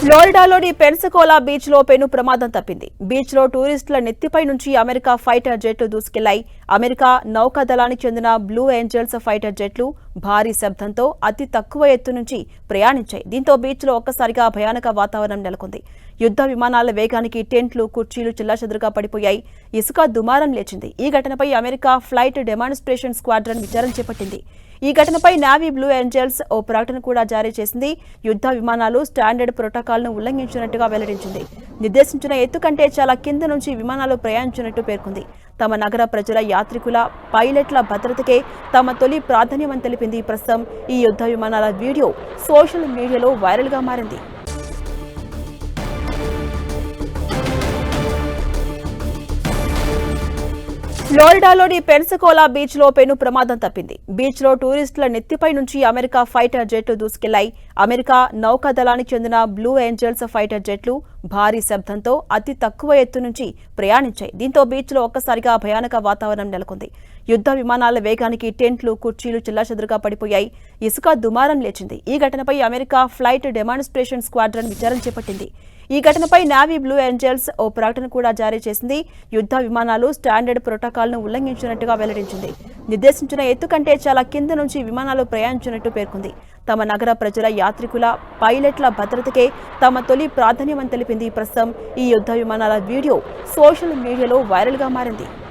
ఫ్లోరిడాలోని పెన్సకోలా beach లో పెను ప్రమాదం తప్పింది. బీచ్ లో టూరిస్టుల నెత్తిపై నుంచి అమెరికా ఫైటర్ జెట్లు దూసుకెళ్లాయి. అమెరికా నౌకాదళానికి చెందిన బ్లూ ఏంజల్స్ ఫైటర్ జెట్లు భారీ శబ్దంతో అతి తక్కువ ఎత్తు నుంచి ప్రయాణించాయి. దీంతో బీచ్ లో ఒక్కసారిగా భయానక వాతావరణం నెలకొంది. యుద్ధ విమానాల వేగానికి టెంట్లు, కుర్చీలు చెల్లాచెదురుగా పడిపోయాయి. ఇసుక దుమారం లేచింది. ఈ ఘటనపై అమెరికా ఫ్లైట్ డెమాన్స్ట్రేషన్ స్క్వాడ్రన్ విచారణ చేపట్టింది. ఈ ఘటనపై నేవీ బ్లూ ఏంజల్స్ ఓ ప్రకటన కూడా జారీ చేసింది. యుద్ధ విమానాలు స్టాండర్డ్ ప్రోటోకాల్ను ఉల్లంఘించినట్టుగా వెల్లడించింది. నిర్దేశించిన ఎత్తు కంటే చాలా కింద నుంచి విమానాలు ప్రయాణించినట్టు పేర్కొంది. తమ నగర ప్రజల, యాత్రికుల, పైలట్ల భద్రతకే తమ తొలి ప్రాధాన్యమని తెలిపింది. ప్రస్తుతం ఈ యుద్ధ విమానాల వీడియో సోషల్ మీడియాలో వైరల్గా మారింది. ఫ్లోరిడాలోని పెన్సకోలా బీచ్ లో పెను ప్రమాదం తప్పింది. బీచ్ లో టూరిస్టుల నెత్తిపై నుంచి అమెరికా ఫైటర్ జెట్లు దూసుకెళ్లాయి. అమెరికా నౌకాదళానికి చెందిన బ్లూ ఏంజల్స్ ఫైటర్ జెట్లు భారీ శబ్దంతో అతి తక్కువ ఎత్తు నుంచి ప్రయాణించాయి. దీంతో బీచ్ లో ఒక్కసారిగా భయానక వాతావరణం నెలకొంది. యుద్ధ విమానాల వేగానికి టెంట్లు, కుర్చీలు చెల్లాచెదురుగా పడిపోయాయి. ఇసుక దుమారం లేచింది. ఈ ఘటనపై అమెరికా ఫ్లైట్ డెమాన్స్ట్రేషన్ స్క్వాడ్రన్ విచారణ చేపట్టింది. ఈ ఘటనపై నేవీ బ్లూ ఏంజల్స్ ఓ ప్రకటన కూడా జారీ చేసింది. యుద్ధ విమానాలు స్టాండర్డ్ ప్రోటోకాల్ను ఉల్లంఘించినట్టుగా వెల్లడించింది. నిర్దేశించిన ఎత్తు కంటే చాలా కింద నుంచి విమానాలు ప్రయాణించినట్టు పేర్కొంది. తమ నగర ప్రజల, యాత్రికుల, పైలట్ల భద్రతకే తమ తొలి ప్రాధాన్యమని తెలిపింది. ప్రస్తుతం ఈ యుద్ధ విమానాల వీడియో సోషల్ మీడియాలో వైరల్గా మారింది.